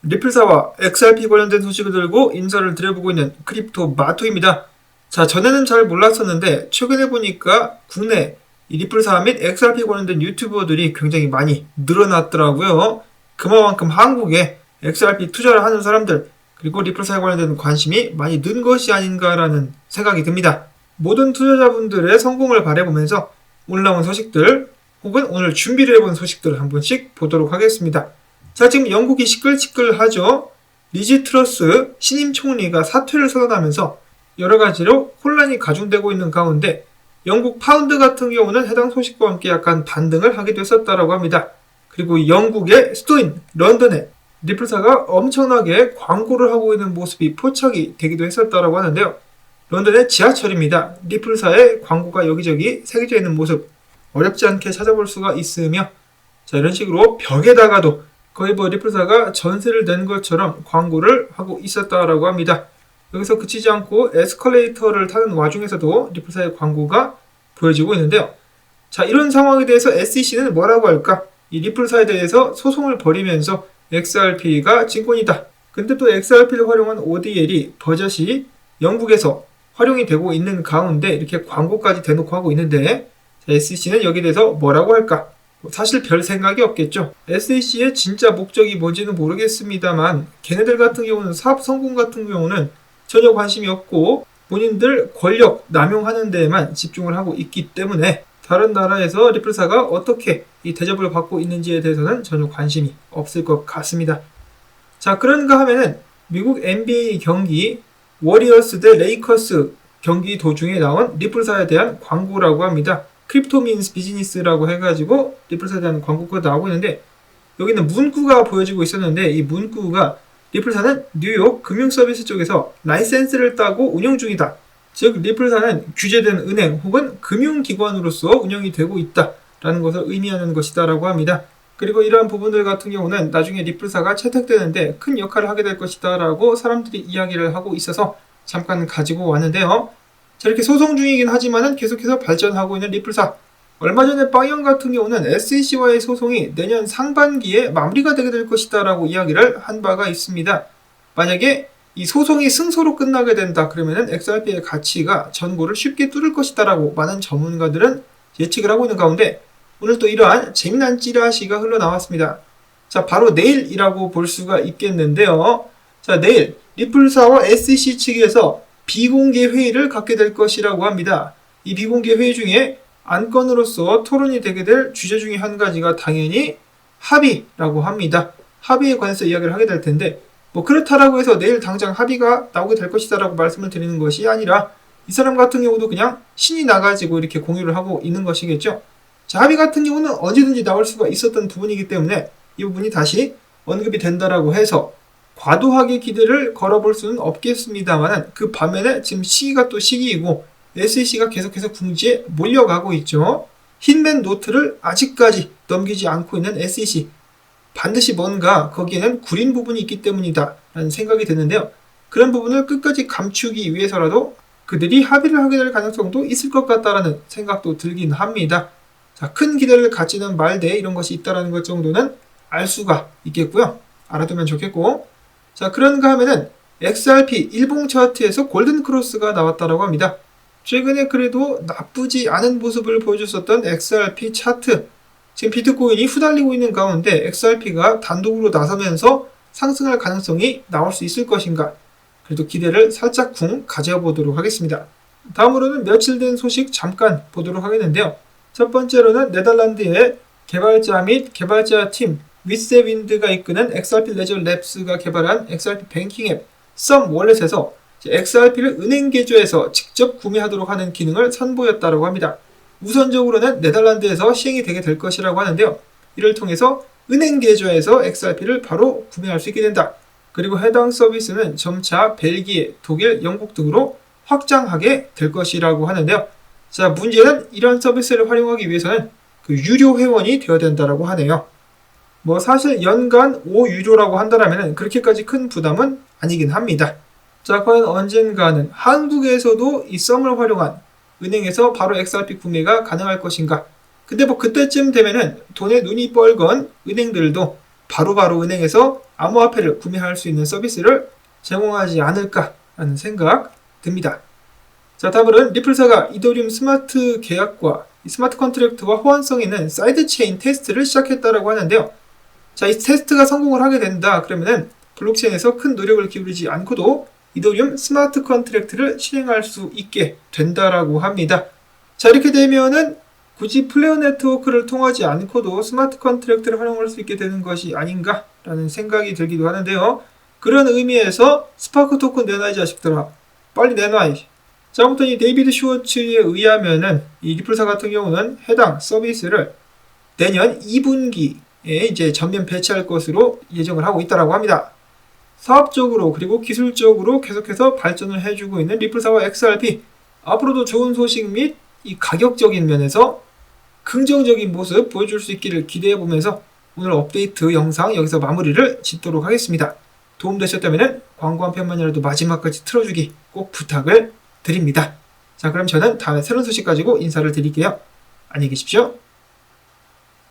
리플사와 XRP 관련된 소식을 들고 인사를 드려보고 있는 크립토 마토입니다. 자, 전에는 잘 몰랐었는데 최근에 보니까 국내 이 리플사 및 XRP 관련된 유튜버들이 굉장히 많이 늘어났더라고요. 그만큼 한국에 XRP 투자를 하는 사람들 그리고 리플사에 관련된 관심이 많이 는 것이 아닌가라는 생각이 듭니다. 모든 투자자분들의 성공을 바라보면서 올라온 소식들 혹은 오늘 준비를 해본 소식들을 한 번씩 보도록 하겠습니다. 자, 지금 영국이 시끌시끌하죠. 리즈 트러스 신임 총리가 사퇴를 선언하면서 여러 가지로 혼란이 가중되고 있는 가운데 영국 파운드 같은 경우는 해당 소식과 함께 약간 반등을 하기도 했었다라고 합니다. 그리고 영국의 수도인 런던에 리플사가 엄청나게 광고를 하고 있는 모습이 포착이 되기도 했었다라고 하는데요. 런던의 지하철입니다. 리플사의 광고가 여기저기 새겨져 있는 모습 어렵지 않게 찾아볼 수가 있으며, 자, 이런 식으로 벽에다가도 거의 리플사가 전세를 낸 것처럼 광고를 하고 있었다라고 합니다. 여기서 그치지 않고 에스컬레이터를 타는 와중에서도 리플사의 광고가 보여지고 있는데요. 자, 이런 상황에 대해서 SEC는 뭐라고 할까? 이 리플사에 대해서 소송을 벌이면서 XRP가 증권이다. 근데 또 XRP를 활용한 ODL이 버젓이 영국에서 활용이 되고 있는 가운데 이렇게 광고까지 대놓고 하고 있는데, SEC는 여기에 대해서 뭐라고 할까? 사실 별 생각이 없겠죠. SEC의 진짜 목적이 뭔지는 모르겠습니다만 걔네들 같은 경우는 사업 성공 같은 경우는 전혀 관심이 없고 본인들 권력 남용하는 데에만 집중을 하고 있기 때문에 다른 나라에서 리플사가 어떻게 이 대접을 받고 있는지에 대해서는 전혀 관심이 없을 것 같습니다. 자, 그런가 하면은 미국 NBA 경기 워리어스 대 레이커스 경기 도중에 나온 리플사에 대한 광고라고 합니다. 크립토 민스 비즈니스라고 해가지고 리플사에 대한 광고가 나오고 있는데, 여기는 문구가 보여지고 있었는데 이 문구가 리플사는 뉴욕 금융서비스 쪽에서 라이센스를 따고 운영 중이다. 즉 리플사는 규제된 은행 혹은 금융기관으로서 운영이 되고 있다 라는 것을 의미하는 것이다 라고 합니다. 그리고 이러한 부분들 같은 경우는 나중에 리플사가 채택되는데 큰 역할을 하게 될 것이다 라고 사람들이 이야기를 하고 있어서 잠깐 가지고 왔는데요. 자, 이렇게 소송 중이긴 하지만은 계속해서 발전하고 있는 리플사. 얼마 전에 빵형 같은 경우는 SEC와의 소송이 내년 상반기에 마무리가 되게 될 것이다 라고 이야기를 한 바가 있습니다. 만약에 이 소송이 승소로 끝나게 된다 그러면은 XRP의 가치가 전고를 쉽게 뚫을 것이다 라고 많은 전문가들은 예측을 하고 있는 가운데 오늘 또 이러한 재미난 찌라시가 흘러나왔습니다. 자, 바로 내일이라고 볼 수가 있겠는데요. 자, 내일 리플사와 SEC 측에서 비공개 회의를 갖게 될 것이라고 합니다. 이 비공개 회의 중에 안건으로서 토론이 되게 될 주제 중에 한 가지가 당연히 합의라고 합니다. 합의에 관해서 이야기를 하게 될 텐데, 그렇다라고 해서 내일 당장 합의가 나오게 될 것이다 라고 말씀을 드리는 것이 아니라 이 사람 같은 경우도 그냥 신이 나가지고 이렇게 공유를 하고 있는 것이겠죠. 자, 합의 같은 경우는 언제든지 나올 수가 있었던 부분이기 때문에 이 부분이 다시 언급이 된다라고 해서 과도하게 기대를 걸어볼 수는 없겠습니다만 그 반면에 지금 시기가 또 시기이고 SEC가 계속해서 궁지에 몰려가고 있죠. 흰맨 노트를 아직까지 넘기지 않고 있는 SEC. 반드시 뭔가 거기에는 구린 부분이 있기 때문이다 라는 생각이 드는데요. 그런 부분을 끝까지 감추기 위해서라도 그들이 합의를 하게 될 가능성도 있을 것 같다라는 생각도 들긴 합니다. 자, 큰 기대를 갖지는 말되 이런 것이 있다라는 것 정도는 알 수가 있겠고요. 알아두면 좋겠고, 자, 그런가 하면은 XRP 일봉 차트에서 골든 크로스가 나왔다라고 합니다. 최근에 그래도 나쁘지 않은 모습을 보여줬었던 XRP 차트, 지금 비트코인이 후달리고 있는 가운데 XRP가 단독으로 나서면서 상승할 가능성이 나올 수 있을 것인가, 그래도 기대를 살짝 가져보도록 하겠습니다. 다음으로는 며칠 된 소식 잠깐 보도록 하겠는데요. 첫 번째로는 네덜란드의 개발자 및 개발자 팀 윗세윈드가 이끄는 XRP 레저 랩스가 개발한 XRP 뱅킹 앱 썸 월렛에서 XRP를 은행 계좌에서 직접 구매하도록 하는 기능을 선보였다고 합니다. 우선적으로는 네덜란드에서 시행이 되게 될 것이라고 하는데요. 이를 통해서 은행 계좌에서 XRP를 바로 구매할 수 있게 된다. 그리고 해당 서비스는 점차 벨기에, 독일, 영국 등으로 확장하게 될 것이라고 하는데요. 자, 문제는 이런 서비스를 활용하기 위해서는 그 유료 회원이 되어야 된다고 하네요. 사실 연간 5유로라고 한다면 그렇게까지 큰 부담은 아니긴 합니다. 자, 과연 언젠가는 한국에서도 이 썸을 활용한 은행에서 바로 XRP 구매가 가능할 것인가? 근데 그때쯤 되면은 돈에 눈이 뻘건 은행들도 바로바로 은행에서 암호화폐를 구매할 수 있는 서비스를 제공하지 않을까라는 생각 듭니다. 자, 다음은 리플사가 이더리움 스마트 계약과 스마트 컨트랙트와 호환성 있는 사이드체인 테스트를 시작했다라고 하는데요. 자, 이 테스트가 성공을 하게 된다 그러면은 블록체인에서 큰 노력을 기울이지 않고도 이더리움 스마트 컨트랙트를 실행할 수 있게 된다라고 합니다. 자, 이렇게 되면은 굳이 플레어 네트워크를 통하지 않고도 스마트 컨트랙트를 활용할 수 있게 되는 것이 아닌가라는 생각이 들기도 하는데요. 그런 의미에서 스파크 토큰 내놔 이 자식들아, 빨리 내놔. 자, 아무튼 이 데이비드 슈워츠에 의하면은 이 리플사 같은 경우는 해당 서비스를 내년 2분기에 이제 전면 배치할 것으로 예정을 하고 있다라고 합니다. 사업적으로 그리고 기술적으로 계속해서 발전을 해주고 있는 리플사와 XRP, 앞으로도 좋은 소식 및 이 가격적인 면에서 긍정적인 모습 보여줄 수 있기를 기대해보면서 오늘 업데이트 영상 여기서 마무리를 짓도록 하겠습니다. 도움되셨다면 광고 한 편만이라도 마지막까지 틀어주기 꼭 부탁을 드립니다. 자, 그럼 저는 다음에 새로운 소식 가지고 인사를 드릴게요. 안녕히 계십시오.